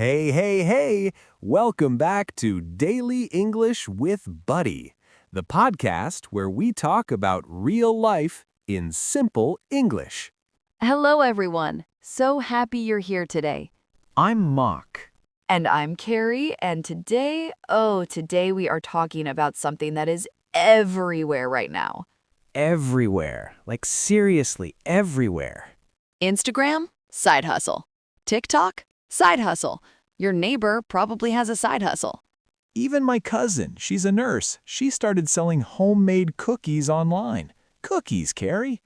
Hey, hey, hey! Welcome back to Daily English with Buddy, the podcast where we talk about real life in simple English. Hello, everyone. So happy you're here today. I'm Mak. And I'm Carrie, and today we are talking about something that is everywhere right now. Everywhere, like seriously everywhere. Instagram? Side hustle. TikTok? Side hustle. Your neighbor probably has a side hustle. Even my cousin, she's a nurse. She started selling homemade cookies online. Cookies, Carrie.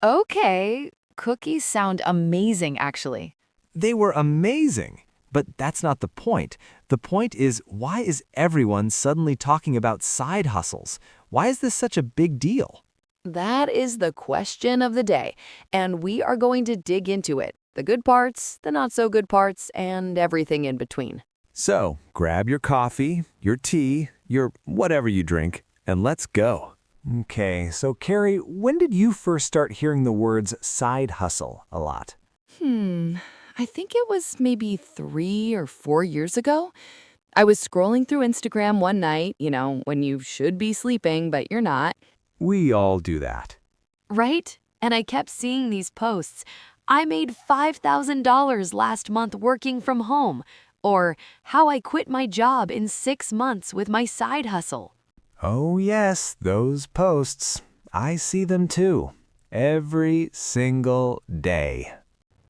Okay, cookies sound amazing, actually. They were amazing. But that's not the point. The point is, why is everyone suddenly talking about side hustles? Why is this such a big deal? That is the question of the day, and we are going to dig into it. The good parts, the not so good parts, and everything in between. So, grab your coffee, your tea, your whatever you drink, and let's go. Okay, so Carrie, when did you first start hearing the words side hustle a lot? I think it was maybe 3 or 4 years ago. I was scrolling through Instagram one night, when you should be sleeping, but you're not, We all do that. right? And I kept seeing these posts. I made $5,000 last month working from home, or how I quit my job in 6 months with my side hustle. Oh yes, those posts. I see them too. Every single day.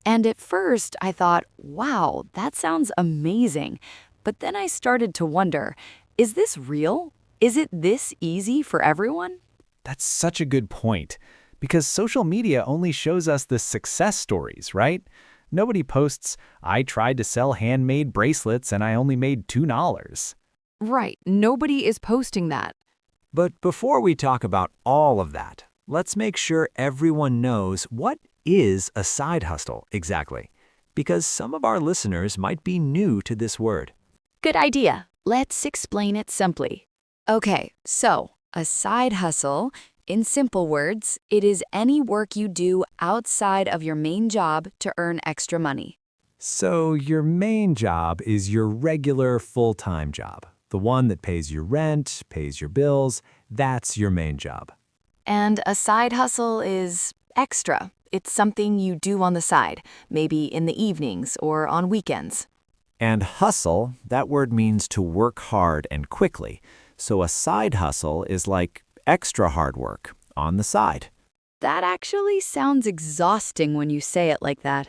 And at first, I thought, wow, that sounds amazing. But then I started to wonder, is this real? Is it this easy for everyone? That's such a good point, because social media only shows us the success stories, right? Nobody posts, I tried to sell handmade bracelets and I only made $2. Right, nobody is posting that. But before we talk about all of that, let's make sure everyone knows what is a side hustle exactly, because some of our listeners might be new to this word. Good idea. Let's explain it simply. Okay, so a side hustle, in simple words, it is any work you do outside of your main job to earn extra money. So your main job is your regular full-time job, the one that pays your rent, pays your bills. That's your main job. And a side hustle is extra. It's something you do on the side, maybe in the evenings or on weekends. And hustle, that word means to work hard and quickly. So a side hustle is like extra hard work on the side. That actually sounds exhausting when you say it like that.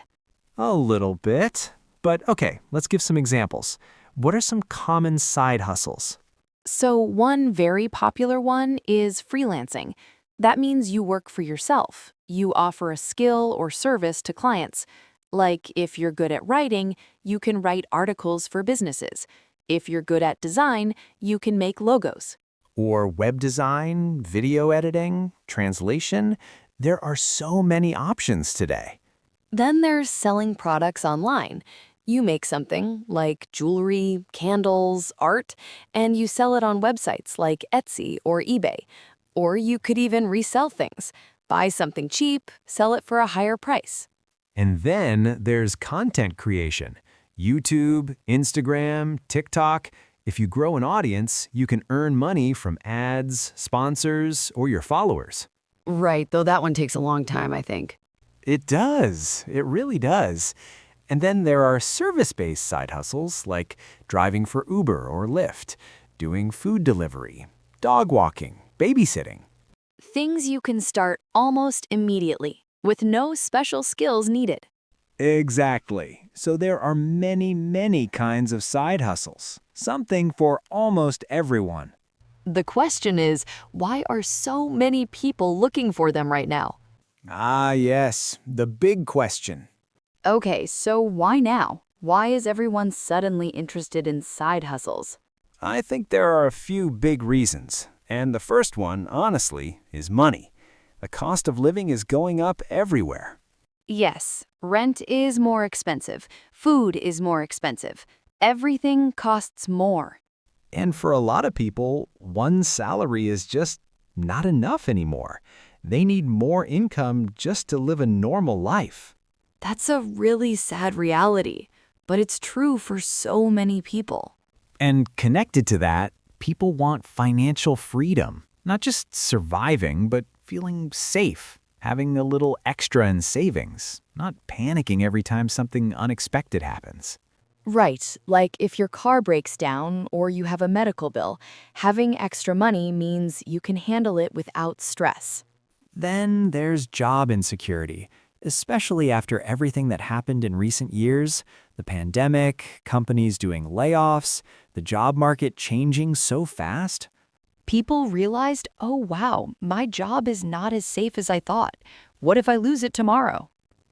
A little bit. But okay, let's give some examples. What are some common side hustles? So one very popular one is freelancing. That means you work for yourself. You offer a skill or service to clients. Like if you're good at writing, you can write articles for businesses. If you're good at design, you can make logos. Or web design, video editing, translation? There are so many options today. Then there's selling products online. You make something like jewelry, candles, art, and you sell it on websites like Etsy or eBay. Or you could even resell things. Buy something cheap, sell it for a higher price. And then there's content creation. YouTube, Instagram, TikTok. If you grow an audience, you can earn money from ads, sponsors, or your followers. Right, though that one takes a long time, I think. It does. It really does. And then there are service-based side hustles like driving for Uber or Lyft, doing food delivery, dog walking, babysitting. Things you can start almost immediately, with no special skills needed. Exactly. So there are many, many kinds of side hustles. Something for almost everyone. The question is, why are so many people looking for them right now? Ah, yes. The big question. Okay, so why now? Why is everyone suddenly interested in side hustles? I think there are a few big reasons. And the first one, honestly, is money. The cost of living is going up everywhere. Yes, rent is more expensive. Food is more expensive. Everything costs more. And for a lot of people, one salary is just not enough anymore. They need more income just to live a normal life. That's a really sad reality. but it's true for so many people. And connected to that, people want financial freedom. Not just surviving, but feeling safe, having a little extra in savings, not panicking every time something unexpected happens. Right, like if your car breaks down or you have a medical bill, having extra money means you can handle it without stress. Then there's job insecurity, especially after everything that happened in recent years, the pandemic, companies doing layoffs, the job market changing so fast. People realized, oh wow, my job is not as safe as I thought. What if I lose it tomorrow?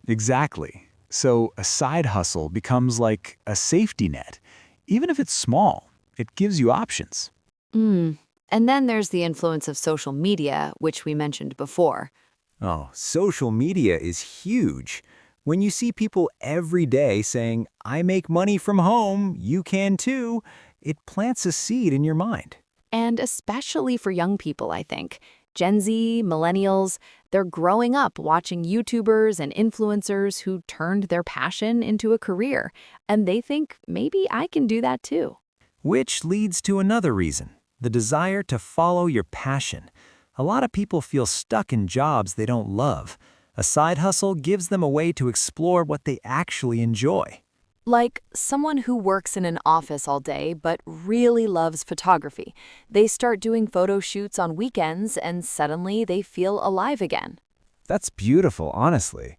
Exactly. So a side hustle becomes like a safety net. Even if it's small, it gives you options. And then there's the influence of social media, which we mentioned before. Oh, social media is huge. When you see people every day saying, I make money from home, you can too, it plants a seed in your mind. And especially for young people, I think. Gen Z, millennials, they're growing up watching YouTubers and influencers who turned their passion into a career. And they think, maybe I can do that too. Which leads to another reason, the desire to follow your passion. A lot of people feel stuck in jobs they don't love. A side hustle gives them a way to explore what they actually enjoy. Like someone who works in an office all day but really loves photography. They start doing photo shoots on weekends and suddenly they feel alive again. That's beautiful, honestly.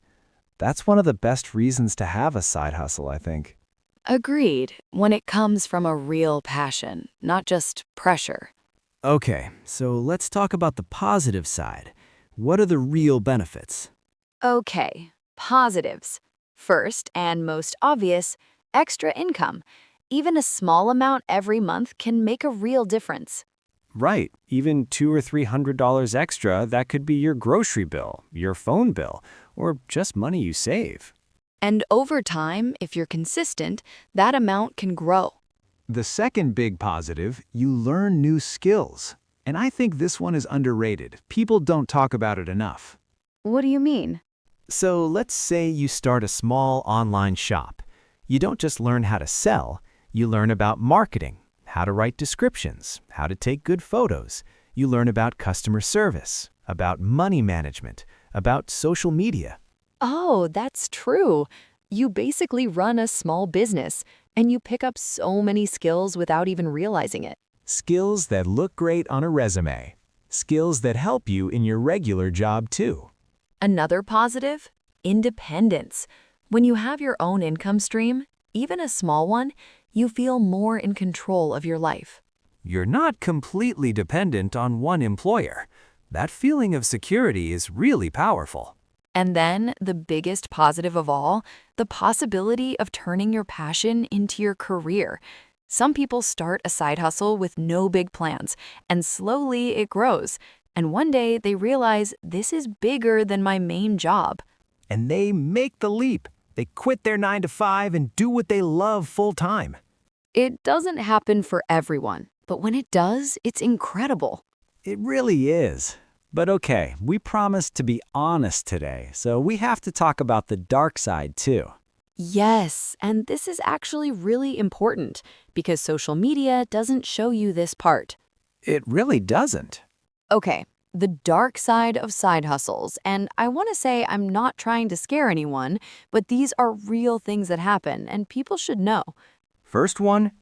That's one of the best reasons to have a side hustle, I think. Agreed, when it comes from a real passion, not just pressure. Okay, so let's talk about the positive side. What are the real benefits? Okay, positives. First, and most obvious, extra income. Even a small amount every month can make a real difference. Right, even $200 or $300 extra, that could be your grocery bill, your phone bill, or just money you save. And over time, if you're consistent, that amount can grow. The second big positive, you learn new skills. And I think this one is underrated. People don't talk about it enough. What do you mean? So let's say you start a small online shop. You don't just learn how to sell, you learn about marketing, how to write descriptions, how to take good photos. You learn about customer service, about money management, about social media. Oh, that's true. You basically run a small business, and you pick up so many skills without even realizing it. Skills that look great on a resume. Skills that help you in your regular job too. Another positive? Independence. When you have your own income stream, even a small one, you feel more in control of your life. You're not completely dependent on one employer. That feeling of security is really powerful. And then, the biggest positive of all, the possibility of turning your passion into your career. Some people start a side hustle with no big plans, and slowly it grows. And one day they realize this is bigger than my main job. And they make the leap. They quit their 9-to-5 and do what they love full time. It doesn't happen for everyone, but when it does, it's incredible. It really is. But okay, we promised to be honest today, so we have to talk about the dark side too. Yes, and this is actually really important because social media doesn't show you this part. It really doesn't. Okay, the dark side of side hustles, and I want to say I'm not trying to scare anyone, but these are real things that happen and people should know. First one,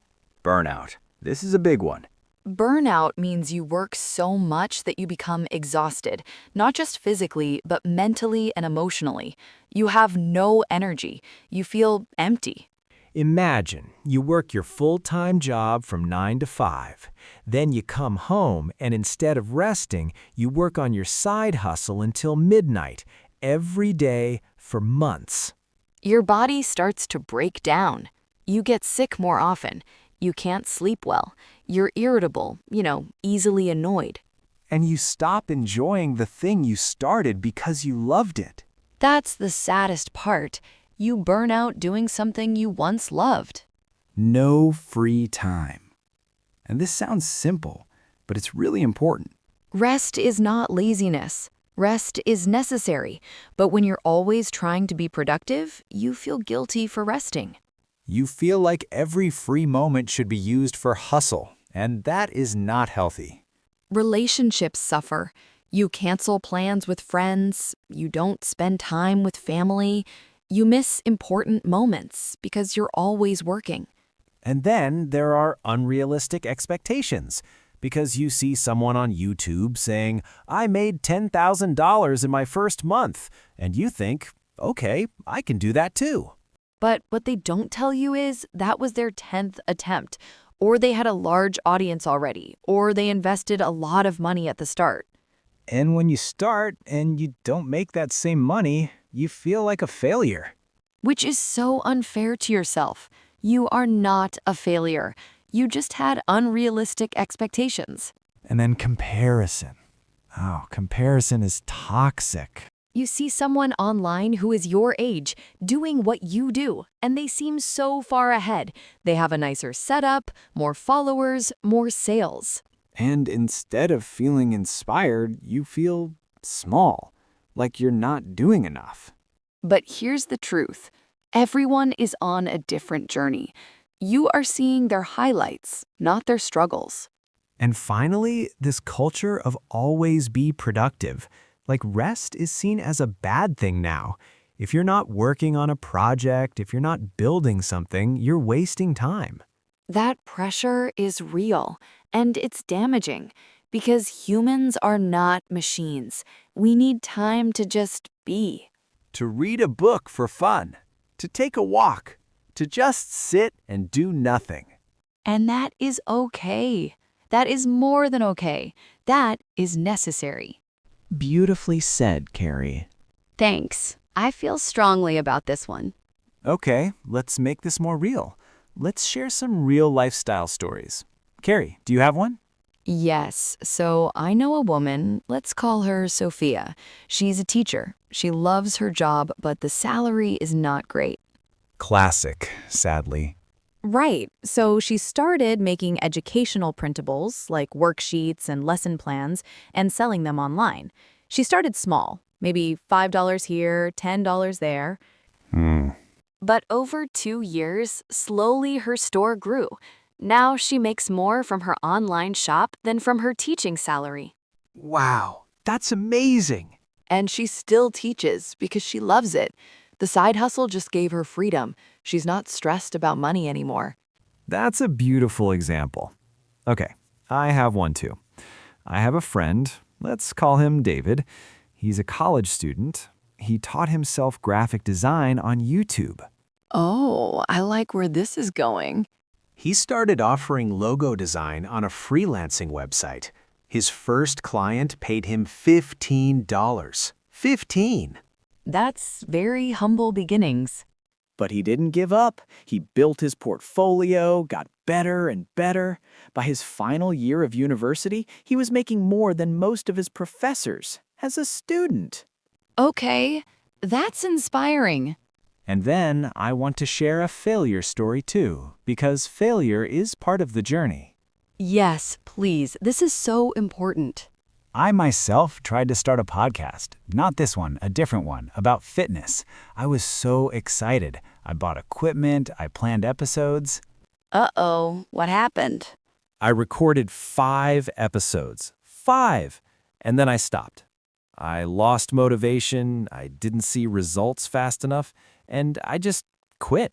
burnout. This is a big one. Burnout means you work so much that you become exhausted, not just physically, but mentally and emotionally. You have no energy. You feel empty. Imagine you work your full-time job from 9 to 5. Then you come home and instead of resting, you work on your side hustle until midnight, every day for months. Your body starts to break down. You get sick more often. You can't sleep well. You're irritable, easily annoyed. And you stop enjoying the thing you started because you loved it. That's the saddest part. You burn out doing something you once loved. No free time. And this sounds simple, but it's really important. Rest is not laziness. Rest is necessary. But when you're always trying to be productive, you feel guilty for resting. You feel like every free moment should be used for hustle, and that is not healthy. Relationships suffer. You cancel plans with friends, you don't spend time with family, you miss important moments because you're always working. And then there are unrealistic expectations, because you see someone on YouTube saying, I made $10,000 in my first month, and you think, okay, I can do that too. But what they don't tell you is that was their 10th attempt, or they had a large audience already, or they invested a lot of money at the start. And when you start and you don't make that same money, you feel like a failure. Which is so unfair to yourself. You are not a failure. You just had unrealistic expectations. And then comparison. Oh, comparison is toxic. You see someone online who is your age doing what you do, and they seem so far ahead. They have a nicer setup, more followers, more sales. And instead of feeling inspired, you feel small, like you're not doing enough. But here's the truth. Everyone is on a different journey. You are seeing their highlights, not their struggles. And finally, this culture of always be productive. Like rest is seen as a bad thing now. If you're not working on a project, if you're not building something, you're wasting time. That pressure is real, and it's damaging, because humans are not machines. We need time to just be. To read a book for fun, to take a walk, to just sit and do nothing. And that is okay. That is more than okay. That is necessary. Beautifully said, Carrie. Thanks. I feel strongly about this one. Okay, let's make this more real. Let's share some real lifestyle stories. Carrie, do you have one? Yes, so I know a woman, let's call her Sophia. She's a teacher. She loves her job, but the salary is not great. Classic, sadly. Right, so she started making educational printables, like worksheets and lesson plans, and selling them online. She started small, maybe $5 here, $10 there. But over 2 years, slowly her store grew. Now she makes more from her online shop than from her teaching salary. Wow, that's amazing. And she still teaches because she loves it. The side hustle just gave her freedom. She's not stressed about money anymore. That's a beautiful example. Okay, I have one too. I have a friend, let's call him David. He's a college student. He taught himself graphic design on YouTube. Oh, I like where this is going. He started offering logo design on a freelancing website. His first client paid him $15. 15! That's very humble beginnings. But he didn't give up. He built his portfolio, got better and better. By his final year of university, he was making more than most of his professors as a student. Okay, that's inspiring. And then I want to share a failure story too, because failure is part of the journey. Yes, please. This is so important. I myself tried to start a podcast, not this one, a different one, about fitness. I was so excited. I bought equipment, I planned episodes. Uh-oh, what happened? I recorded 5 episodes. 5! And then I stopped. I lost motivation, I didn't see results fast enough, and I just quit.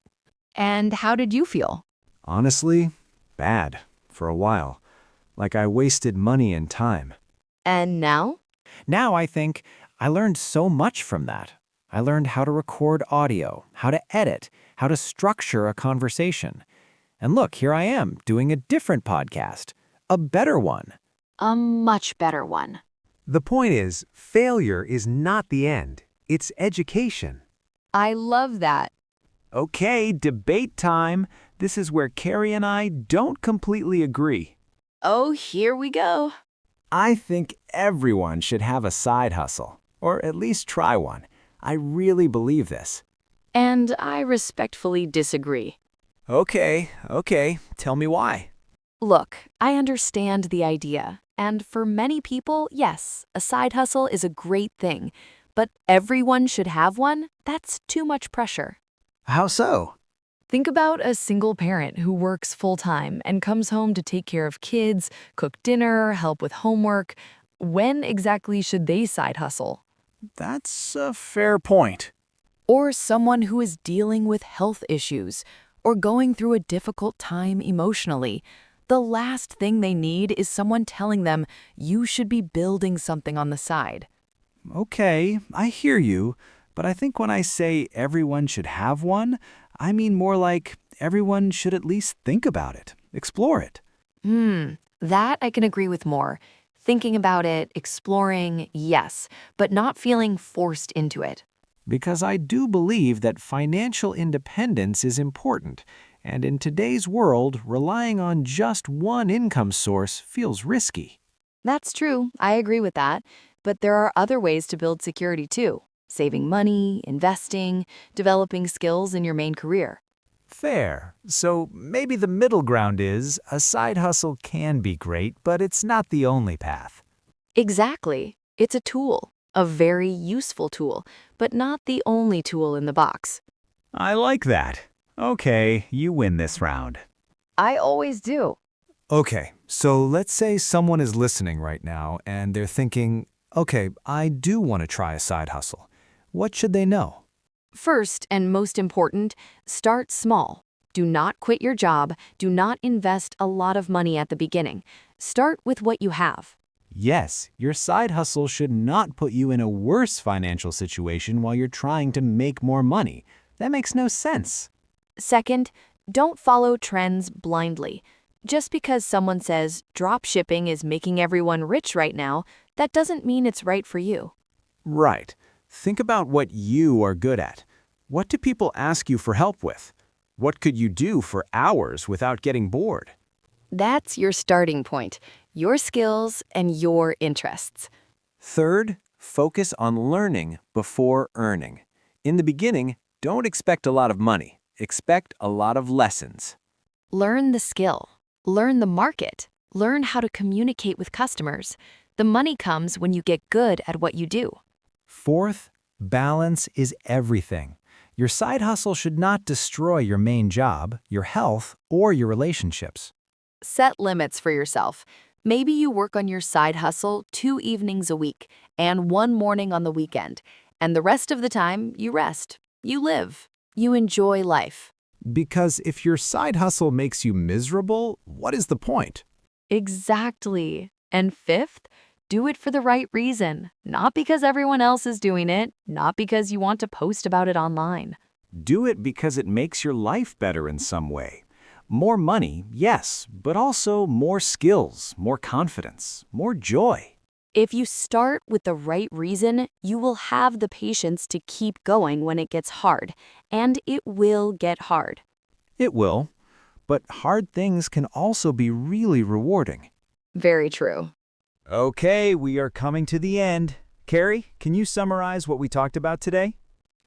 And how did you feel? Honestly, bad, for a while. Like I wasted money and time. And now? Now I think I learned so much from that. I learned how to record audio, how to edit, how to structure a conversation. And look, here I am doing a different podcast, a better one. A much better one. The point is, failure is not the end. It's education. I love that. Okay, debate time. This is where Carrie and I don't completely agree. Oh, here we go. I think everyone should have a side hustle, or at least try one. I really believe this. And I respectfully disagree. Okay, tell me why. Look, I understand the idea. And for many people, yes, a side hustle is a great thing. But everyone should have one? That's too much pressure. How so? Think about a single parent who works full-time and comes home to take care of kids, cook dinner, help with homework. When exactly should they side hustle? That's a fair point. Or someone who is dealing with health issues or going through a difficult time emotionally. The last thing they need is someone telling them you should be building something on the side. Okay, I hear you, but I think when I say everyone should have one, I mean more like everyone should at least think about it, explore it. That I can agree with more. Thinking about it, exploring, yes, but not feeling forced into it. Because I do believe that financial independence is important, and in today's world, relying on just one income source feels risky. That's true, I agree with that. But there are other ways to build security too. Saving money, investing, developing skills in your main career. Fair. So maybe the middle ground is a side hustle can be great, but it's not the only path. Exactly. It's a tool, a very useful tool, but not the only tool in the box. I like that. Okay, you win this round. I always do. Okay, so let's say someone is listening right now and they're thinking, okay, I do want to try a side hustle. What should they know? First and most important, start small. Do not quit your job. Do not invest a lot of money at the beginning. Start with what you have. Yes, your side hustle should not put you in a worse financial situation while you're trying to make more money. That makes no sense. Second, don't follow trends blindly. Just because someone says drop shipping is making everyone rich right now, that doesn't mean it's right for you. Right. Think about what you are good at. What do people ask you for help with? What could you do for hours without getting bored? That's your starting point, your skills and your interests. Third, focus on learning before earning. In the beginning, don't expect a lot of money. Expect a lot of lessons. Learn the skill. Learn the market. Learn how to communicate with customers. The money comes when you get good at what you do. Fourth, balance is everything. Your side hustle should not destroy your main job, your health, or your relationships. Set limits for yourself. Maybe you work on your side hustle 2 evenings a week and 1 morning on the weekend, and the rest of the time you rest, you live, you enjoy life. Because if your side hustle makes you miserable, what is the point? Exactly. And fifth, do it for the right reason, not because everyone else is doing it, not because you want to post about it online. Do it because it makes your life better in some way. More money, yes, but also more skills, more confidence, more joy. If you start with the right reason, you will have the patience to keep going when it gets hard, and it will get hard. It will, but hard things can also be really rewarding. Very true. Okay, we are coming to the end. Carrie, can you summarize what we talked about today?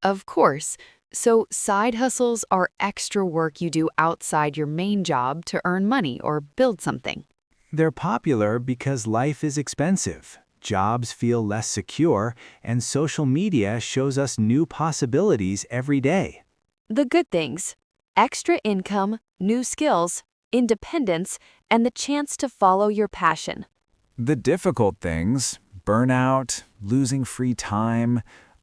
Of course. So side hustles are extra work you do outside your main job to earn money or build something. They're popular because life is expensive, jobs feel less secure, and social media shows us new possibilities every day. The good things: extra income, new skills, independence, and the chance to follow your passion. The difficult things, burnout, losing free time,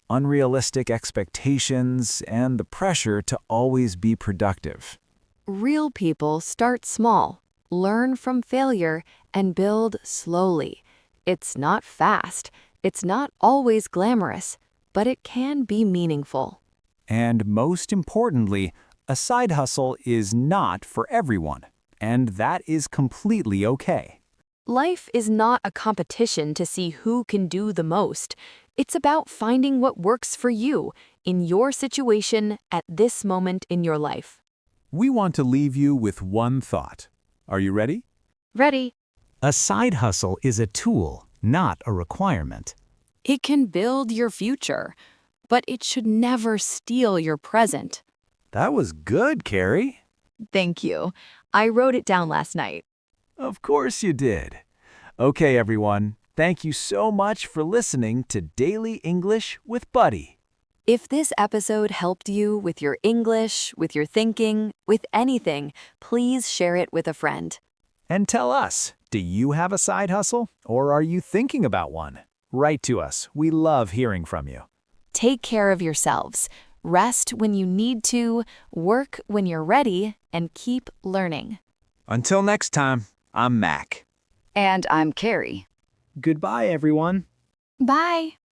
unrealistic expectations, and the pressure to always be productive. Real people start small, learn from failure, and build slowly. It's not fast, it's not always glamorous, but it can be meaningful. And most importantly, a side hustle is not for everyone, and that is completely okay. Life is not a competition to see who can do the most. It's about finding what works for you in your situation at this moment in your life. We want to leave you with one thought. Are you ready? Ready? A side hustle is a tool, not a requirement. It can build your future, but it should never steal your present. That was good, Carrie. Thank you. I wrote it down last night. Of course you did. Okay, everyone. Thank you so much for listening to Daily English with Buddy. If this episode helped you with your English, with your thinking, with anything, please share it with a friend. And tell us, do you have a side hustle or are you thinking about one? Write to us. We love hearing from you. Take care of yourselves. Rest when you need to, work when you're ready, and keep learning. Until next time, I'm Mac. And I'm Carrie. Goodbye, everyone. Bye.